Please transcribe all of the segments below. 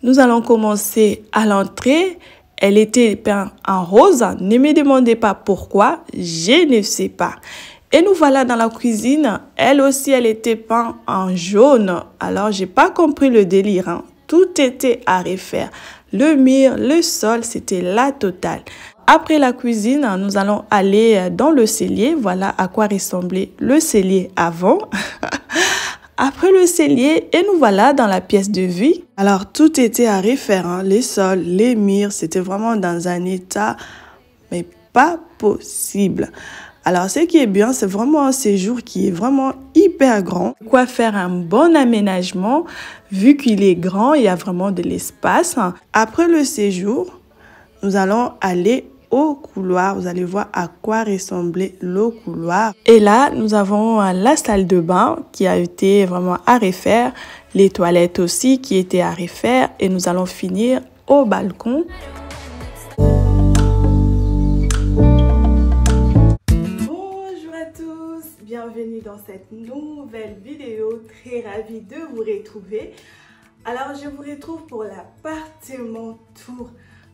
Nous allons commencer à l'entrée. Elle était peinte en rose. Ne me demandez pas pourquoi, je ne sais pas. Et nous voilà dans la cuisine. Elle aussi, elle était peinte en jaune. Alors, j'ai pas compris le délire, hein. Tout était à refaire. Le mur, le sol, c'était la totale. Après la cuisine, nous allons aller dans le cellier. Voilà à quoi ressemblait le cellier avant. Après le cellier, et nous voilà dans la pièce de vie. Alors, tout était à refaire, hein. Les sols, les murs, c'était vraiment dans un état, mais pas possible. Alors, ce qui est bien, c'est vraiment un séjour qui est vraiment hyper grand. Quoi faire un bon aménagement, vu qu'il est grand, il y a vraiment de l'espace. Après le séjour, nous allons aller au couloir. Vous allez voir à quoi ressemblait le couloir. Et là, nous avons la salle de bain qui a été vraiment à refaire. Les toilettes aussi qui étaient à refaire. Et nous allons finir au balcon. Bienvenue dans cette nouvelle vidéo, très ravie de vous retrouver. Alors je vous retrouve pour l'appartement tour.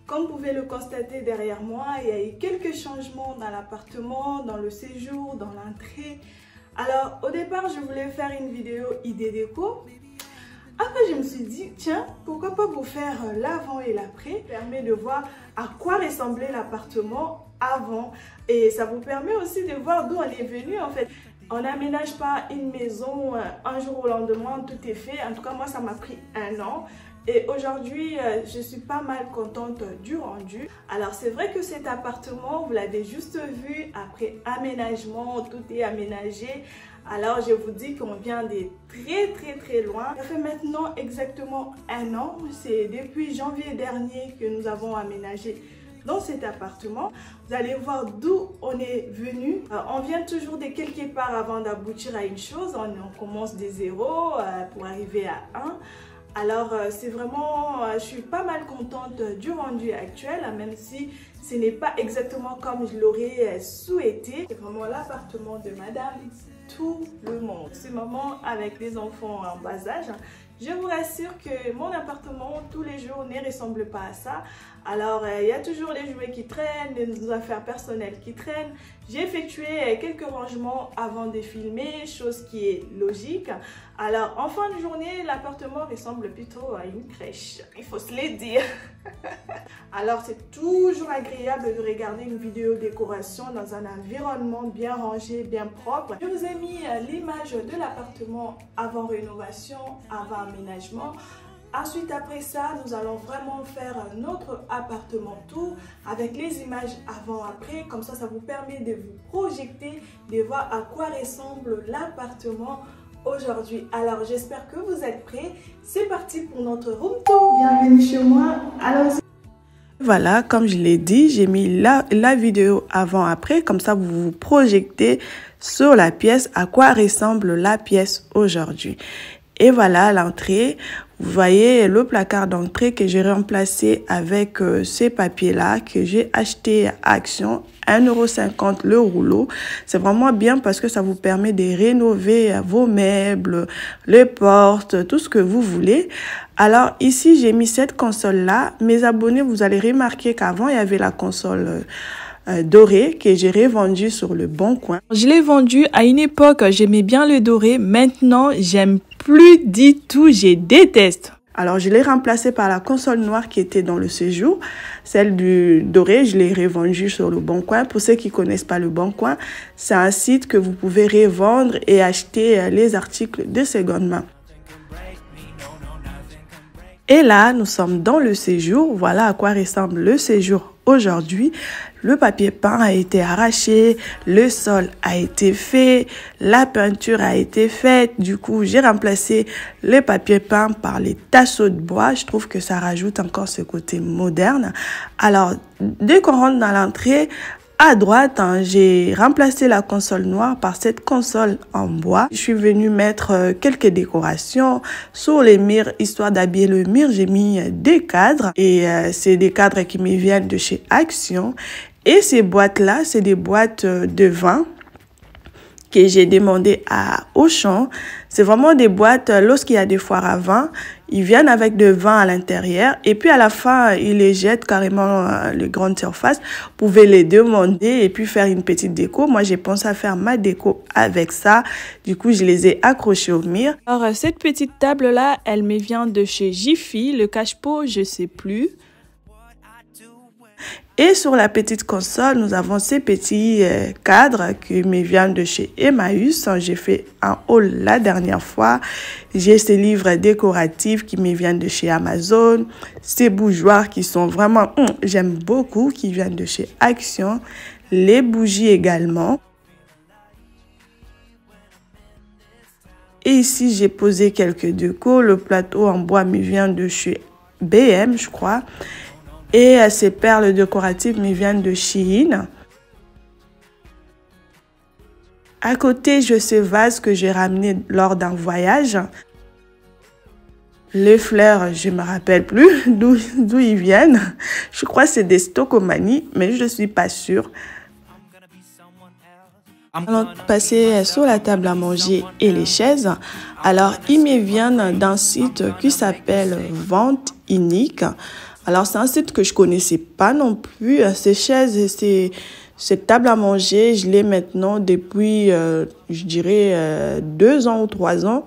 Comme vous pouvez le constater derrière moi, il y a eu quelques changements dans l'appartement, dans le séjour, dans l'entrée. Alors au départ je voulais faire une vidéo idée déco. Après je me suis dit tiens, pourquoi pas vous faire l'avant et l'après. Ça permet de voir à quoi ressemblait l'appartement avant. Et ça vous permet aussi de voir d'où on est venu en fait. On n'aménage pas une maison un jour au lendemain, tout est fait. En tout cas, moi, ça m'a pris 1 an. Et aujourd'hui, je suis pas mal contente du rendu. Alors, c'est vrai que cet appartement, vous l'avez juste vu, après aménagement, tout est aménagé. Alors, je vous dis qu'on vient de très loin. Ça fait maintenant exactement 1 an. C'est depuis janvier dernier que nous avons aménagé dans cet appartement. Vous allez voir d'où on est venu. On vient toujours de quelque part avant d'aboutir à une chose. On commence des 0 pour arriver à 1. Alors c'est vraiment, je suis pas mal contente du rendu actuel, même si ce n'est pas exactement comme je l'aurais souhaité. C'est vraiment l'appartement de madame tout le monde. Ce moment avec les enfants en bas âge, je vous rassure que mon appartement tous les jours ne ressemble pas à ça. Alors il y a toujours les jouets qui traînent, les affaires personnelles qui traînent. J'ai effectué quelques rangements avant de filmer, chose qui est logique. Alors en fin de journée, l'appartement ressemble plutôt à une crèche, il faut se le dire. Alors c'est toujours agréable de regarder une vidéo décoration dans un environnement bien rangé, bien propre. Je vous ai mis l'image de l'appartement avant rénovation, avant aménagement. Ensuite, après ça, nous allons vraiment faire notre appartement tour avec les images avant-après. Comme ça vous permet de vous projeter, de voir à quoi ressemble l'appartement aujourd'hui. Alors, j'espère que vous êtes prêts. C'est parti pour notre room tour. Bienvenue chez moi. Allons-y. Voilà, comme je l'ai dit, j'ai mis la vidéo avant-après. Comme ça, vous vous projetez sur la pièce, à quoi ressemble la pièce aujourd'hui. Et voilà l'entrée. Vous voyez le placard d'entrée que j'ai remplacé avec ces papiers-là que j'ai acheté à Action. 1,50 € le rouleau. C'est vraiment bien parce que ça vous permet de rénover vos meubles, les portes, tout ce que vous voulez. Alors ici, j'ai mis cette console-là. Mes abonnés, vous allez remarquer qu'avant, il y avait la console doré que j'ai revendu sur le Bon Coin. Je l'ai vendu à une époque, j'aimais bien le doré. Maintenant, j'aime plus du tout, je déteste. Alors, je l'ai remplacé par la console noire qui était dans le séjour. Celle du doré, je l'ai revendue sur le Bon Coin. Pour ceux qui connaissent pas le Bon Coin, c'est un site que vous pouvez revendre et acheter les articles de seconde main. Et là, nous sommes dans le séjour. Voilà à quoi ressemble le séjour aujourd'hui. Le papier peint a été arraché, le sol a été fait, la peinture a été faite. Du coup, j'ai remplacé le papier peint par les tasseaux de bois. Je trouve que ça rajoute encore ce côté moderne. Alors, dès qu'on rentre dans l'entrée, à droite, j'ai remplacé la console noire par cette console en bois. Je suis venue mettre quelques décorations sur les murs, histoire d'habiller le mur. J'ai mis des cadres et c'est des cadres qui me viennent de chez Action. Et ces boîtes-là, c'est des boîtes de vin que j'ai demandé à Auchan. C'est vraiment des boîtes, lorsqu'il y a des foires à vin, Ils viennent avec de vin à l'intérieur et puis à la fin, ils les jettent carrément les grandes surfaces. Vous pouvez les demander et puis faire une petite déco. Moi, j'ai pensé à faire ma déco avec ça. Du coup, je les ai accrochés au mur. Alors, cette petite table-là, elle me vient de chez Jiffy. Le cache-pot, je sais plus. Et sur la petite console, nous avons ces petits cadres qui me viennent de chez Emmaüs. J'ai fait un haul la dernière fois. J'ai ces livres décoratifs qui me viennent de chez Amazon. Ces bougeoirs qui sont vraiment, j'aime beaucoup, qui viennent de chez Action. Les bougies également. Et ici, j'ai posé quelques décos. Le plateau en bois me vient de chez BM, je crois. Et ces perles décoratives me viennent de Shein. À côté, j'ai ce vase que j'ai ramené lors d'un voyage. Les fleurs, je ne me rappelle plus d'où ils viennent. Je crois que c'est des Stocomanie, mais je ne suis pas sûre. Allons passer sur la table à manger et les chaises. Alors, ils me viennent d'un site qui s'appelle Vente Unique. Alors, c'est un site que je connaissais pas non plus. Ces chaises et cette table à manger, je l'ai maintenant depuis, je dirais, 2 ans ou 3 ans.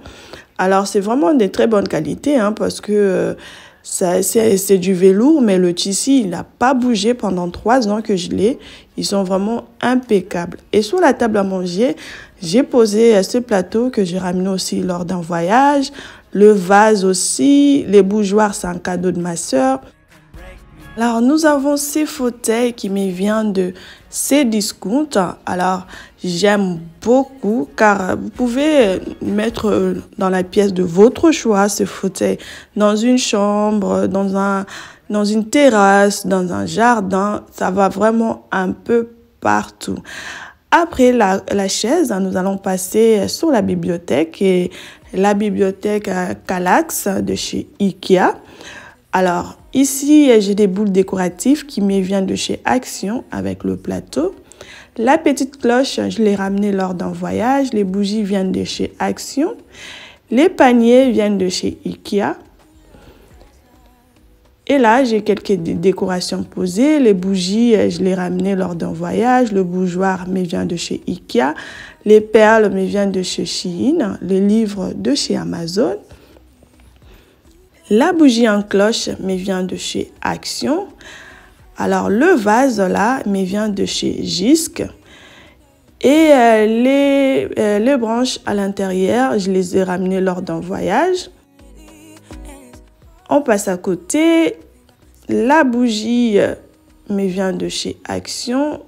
Alors, c'est vraiment de très bonne qualité parce que c'est du velours, mais le tissu, il n'a pas bougé pendant 3 ans que je l'ai. Ils sont vraiment impeccables. Et sur la table à manger, j'ai posé ce plateau que j'ai ramené aussi lors d'un voyage. Le vase aussi. Les bougeoirs, c'est un cadeau de ma sœur. Alors, nous avons ces fauteuils qui me viennent de Cdiscount. Alors, j'aime beaucoup car vous pouvez mettre dans la pièce de votre choix ce fauteuil dans une chambre, dans une terrasse, dans un jardin. Ça va vraiment un peu partout. Après la chaise, nous allons passer sur la bibliothèque et la bibliothèque Kallax de chez Ikea. Alors, ici, j'ai des boules décoratives qui me viennent de chez Action avec le plateau. La petite cloche, je l'ai ramenée lors d'un voyage. Les bougies viennent de chez Action. Les paniers viennent de chez Ikea. Et là, j'ai quelques décorations posées. Les bougies, je les ramenées lors d'un voyage. Le bougeoir me vient de chez Ikea. Les perles me viennent de chez Shein. Les livres de chez Amazon. La bougie en cloche me vient de chez Action. Alors, le vase là me vient de chez Jysque. Et les branches à l'intérieur, je les ai ramenées lors d'un voyage. On passe à côté. La bougie me vient de chez Action.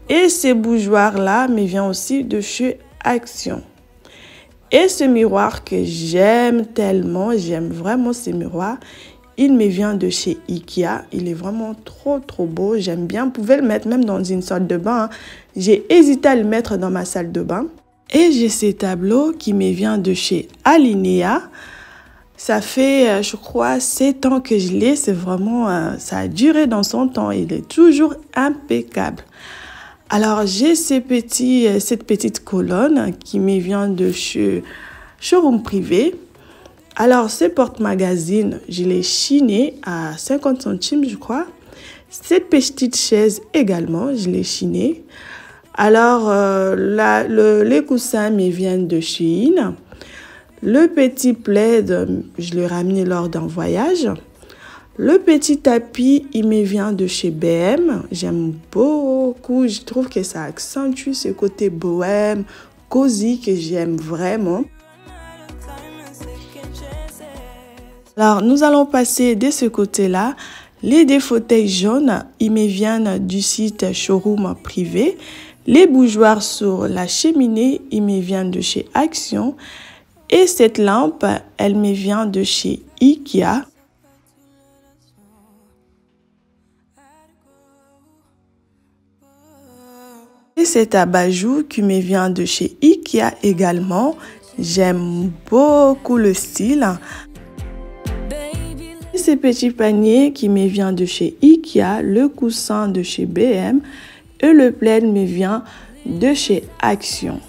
Et ces bougeoirs là me viennent aussi de chez Action. Et ce miroir que j'aime tellement, j'aime vraiment ce miroir, il me vient de chez Ikea. Il est vraiment trop beau, j'aime bien. Vous pouvez le mettre même dans une salle de bain. J'ai hésité à le mettre dans ma salle de bain. Et j'ai ce tableau qui me vient de chez Alinea. Ça fait, je crois, 7 ans que je l'ai. C'est vraiment, ça a duré dans son temps. Il est toujours impeccable. Alors, j'ai cette petite colonne qui me vient de chez Showroom Privé. Alors, ce porte-magazine, je l'ai chiné à 50 centimes, je crois. Cette petite chaise également, je l'ai chiné. Alors, les coussins me viennent de Shein. Le petit plaid, je l'ai ramené lors d'un voyage. Le petit tapis, il me vient de chez BM. J'aime beaucoup. Je trouve que ça accentue ce côté bohème, cosy que j'aime vraiment. Alors, nous allons passer de ce côté-là. Les deux fauteuils jaunes, ils me viennent du site Showroom Privé. Les bougeoirs sur la cheminée, ils me viennent de chez Action. Et cette lampe, elle me vient de chez Ikea. Et cet abat-jour qui me vient de chez Ikea également. J'aime beaucoup le style. Et ce petit panier qui me vient de chez Ikea, le coussin de chez BM et le plaid me vient de chez Action.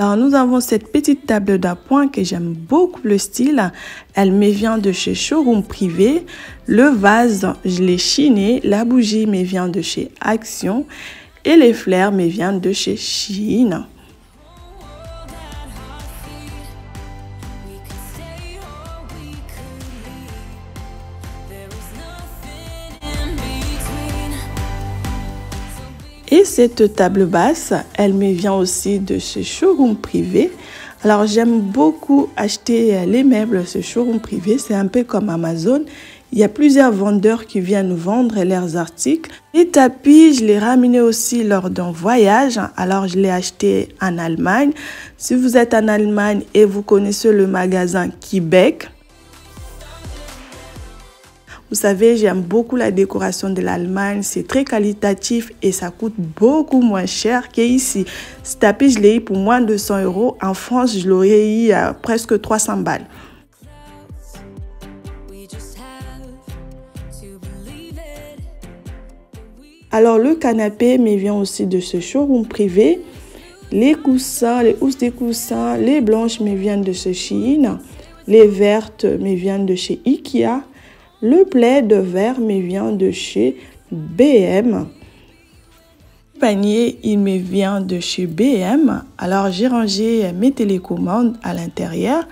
Alors, nous avons cette petite table d'appoint que j'aime beaucoup le style. Elle me vient de chez Showroom Privé. Le vase, je l'ai chiné. La bougie me vient de chez Action. Et les fleurs me viennent de chez Shein. Et cette table basse, elle me vient aussi de ce Showroom Privé. Alors, j'aime beaucoup acheter les meubles, ce Showroom Privé. C'est un peu comme Amazon. Il y a plusieurs vendeurs qui viennent vendre leurs articles. Les tapis, je les ramené aussi lors d'un voyage. Alors, je l'ai acheté en Allemagne. Si vous êtes en Allemagne et vous connaissez le magasin Québec, vous savez, j'aime beaucoup la décoration de l'Allemagne. C'est très qualitatif et ça coûte beaucoup moins cher qu'ici. Ce tapis, je l'ai eu pour moins de 100 €. En France, je l'aurais eu à presque 300 balles. Alors, le canapé me vient aussi de ce Showroom Privé. Les coussins, les housses des coussins, les blanches me viennent de ce Shein. Les vertes me viennent de chez Ikea. Le plaid vert me vient de chez BM. Le panier, il me vient de chez BM. Alors, j'ai rangé mes télécommandes à l'intérieur.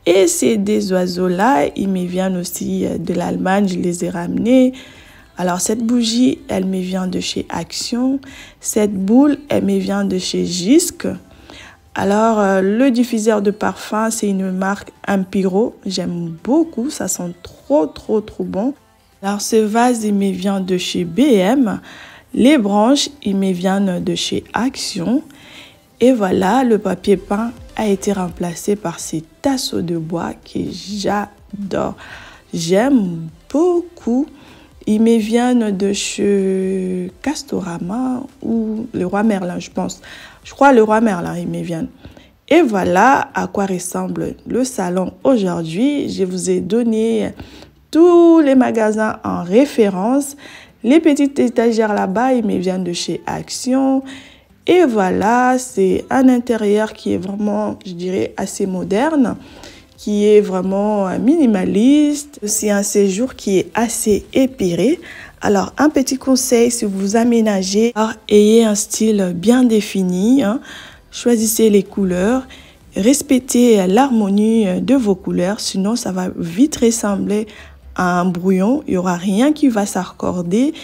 Et ces deux oiseaux-là, ils me viennent aussi de l'Allemagne. Je les ai ramenés. Alors, cette bougie, elle me vient de chez Action. Cette boule, elle me vient de chez Jysk. Alors, le diffuseur de parfum, c'est une marque Impiro. J'aime beaucoup, ça sent trop bon. Alors, ce vase, il me vient de chez BM. Les branches, ils me viennent de chez Action. Et voilà, le papier peint a été remplacé par ces tasseaux de bois que j'adore. J'aime beaucoup. Ils me viennent de chez Castorama ou le Roi Merlin, je pense. Je crois le Roi Merlin, ils me viennent. Et voilà à quoi ressemble le salon aujourd'hui. Je vous ai donné tous les magasins en référence. Les petites étagères là-bas, ils me viennent de chez Action. Et voilà, c'est un intérieur qui est vraiment, je dirais, assez moderne, qui est vraiment minimaliste. C'est un séjour qui est assez épuré. Alors, un petit conseil, si vous aménagez, ayez un style bien défini. Choisissez les couleurs. Respectez l'harmonie de vos couleurs. Sinon, ça va vite ressembler à un brouillon. Il n'y aura rien qui va s'accorder.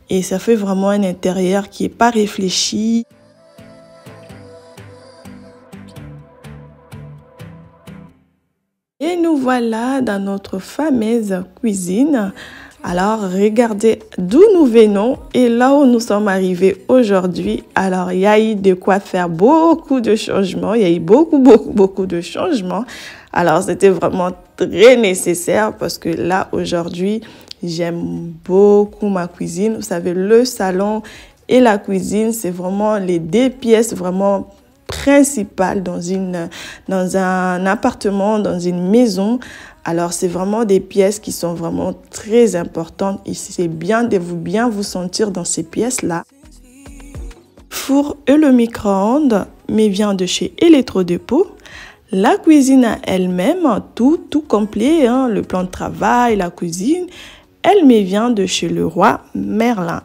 Et ça fait vraiment un intérieur qui n'est pas réfléchi. Et nous voilà dans notre fameuse cuisine. Alors, regardez d'où nous venons et là où nous sommes arrivés aujourd'hui. Alors, il y a eu de quoi faire beaucoup de changements. Il y a eu beaucoup de changements. Alors, c'était vraiment très nécessaire parce que là, aujourd'hui, j'aime beaucoup ma cuisine. Vous savez, le salon et la cuisine, c'est vraiment les deux pièces vraiment principales dans un appartement, dans une maison. Alors, c'est vraiment des pièces qui sont vraiment très importantes. Et c'est bien de bien vous sentir dans ces pièces-là. Four et le micro-ondes me vient de chez Electrodépôt. La cuisine à elle-même, tout complet, le plan de travail, la cuisine, elle me vient de chez le Roi Merlin.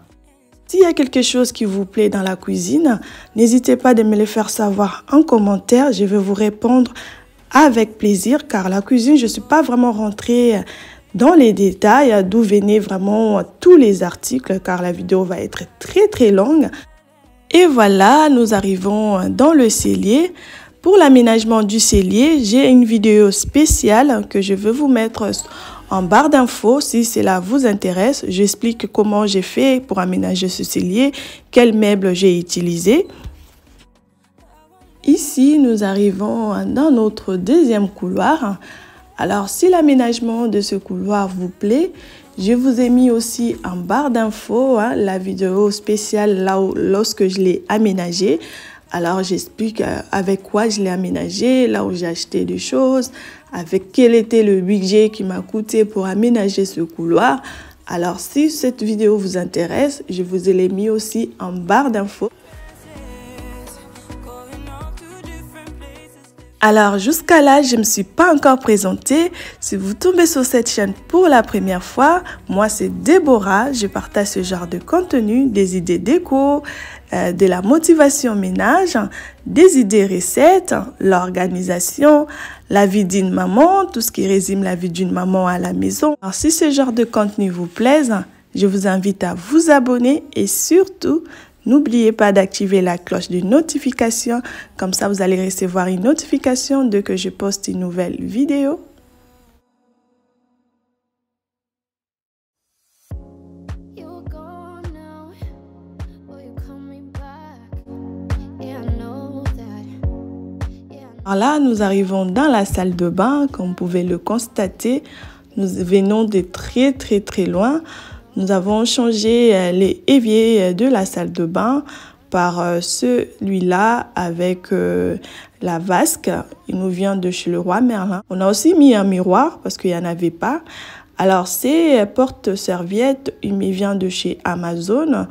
S'il y a quelque chose qui vous plaît dans la cuisine, n'hésitez pas de me le faire savoir en commentaire. Je vais vous répondre avec plaisir car la cuisine, je ne suis pas vraiment rentrée dans les détails d'où venaient vraiment tous les articles car la vidéo va être très longue. Et voilà, nous arrivons dans le cellier. Pour l'aménagement du cellier, j'ai une vidéo spéciale que je vais vous mettre en barre d'infos. Si cela vous intéresse, j'explique comment j'ai fait pour aménager ce cellier, quels meubles j'ai utilisé. Ici, nous arrivons dans notre deuxième couloir. Alors, si l'aménagement de ce couloir vous plaît, je vous ai mis aussi en barre d'infos la vidéo spéciale lorsque je l'ai aménagé. Alors, j'explique avec quoi je l'ai aménagé, là où j'ai acheté des choses, avec quel était le budget qui m'a coûté pour aménager ce couloir. Alors, si cette vidéo vous intéresse, je vous ai mis aussi en barre d'infos. Alors jusqu'à là, je ne me suis pas encore présentée. Si vous tombez sur cette chaîne pour la première fois, moi c'est Déborah. Je partage ce genre de contenu, des idées déco, de la motivation ménage, des idées recettes, l'organisation, la vie d'une maman, tout ce qui résume la vie d'une maman à la maison. Alors si ce genre de contenu vous plaise, je vous invite à vous abonner et surtout, n'oubliez pas d'activer la cloche de notification, comme ça vous allez recevoir une notification dès que je poste une nouvelle vidéo. Alors là, nous arrivons dans la salle de bain, comme vous pouvez le constater. Nous venons de très loin. Nous avons changé les éviers de la salle de bain par celui-là avec la vasque. Il nous vient de chez Leroy Merlin. On a aussi mis un miroir parce qu'il n'y en avait pas. Alors, ces porte-serviettes, il me vient de chez Amazon.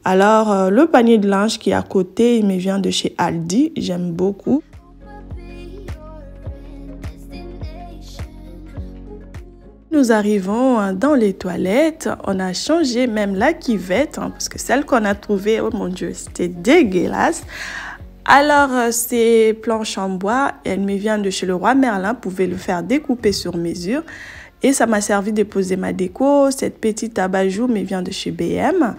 Alors, le panier de linge qui est à côté, il me vient de chez Aldi. J'aime beaucoup. Nous arrivons dans les toilettes, on a changé même la cuvette, parce que celle qu'on a trouvée, oh mon Dieu, c'était dégueulasse. Alors, ces planches en bois, elles me viennent de chez Leroy Merlin, vous pouvez le faire découper sur mesure. Et ça m'a servi de poser ma déco. Cette petite abat-jour me vient de chez BM.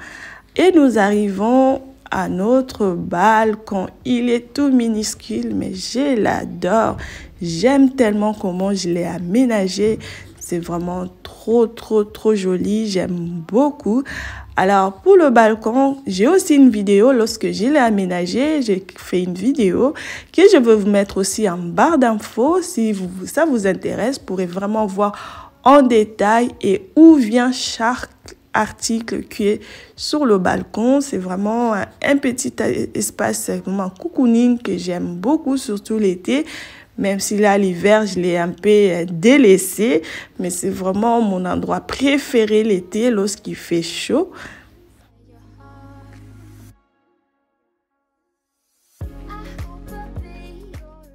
Et nous arrivons à notre balcon. Il est tout minuscule, mais je l'adore. J'aime tellement comment je l'ai aménagé. C'est vraiment trop joli. J'aime beaucoup. Alors, pour le balcon, j'ai aussi une vidéo. Lorsque je l'ai aménagé, j'ai fait une vidéo que je veux vous mettre aussi en barre d'infos. Si ça vous intéresse, vous pourrez vraiment voir en détail et où vient chaque article qui est sur le balcon. C'est vraiment un petit espace, vraiment cocooning que j'aime beaucoup, surtout l'été. Même si là, l'hiver, je l'ai un peu délaissé. Mais c'est vraiment mon endroit préféré l'été lorsqu'il fait chaud.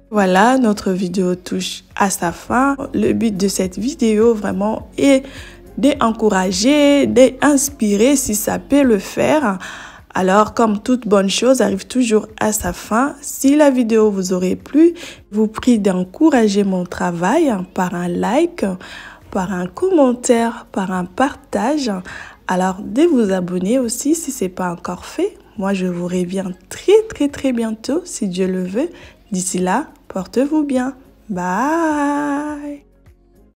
Voilà, notre vidéo touche à sa fin. Le but de cette vidéo vraiment est d'encourager, d'inspirer si ça peut le faire. Alors, comme toute bonne chose arrive toujours à sa fin, si la vidéo vous aurait plu, je vous prie d'encourager mon travail par un like, par un commentaire, par un partage. Alors, de vous abonner aussi si ce n'est pas encore fait. Moi, je vous reviens très bientôt si Dieu le veut. D'ici là, portez-vous bien. Bye!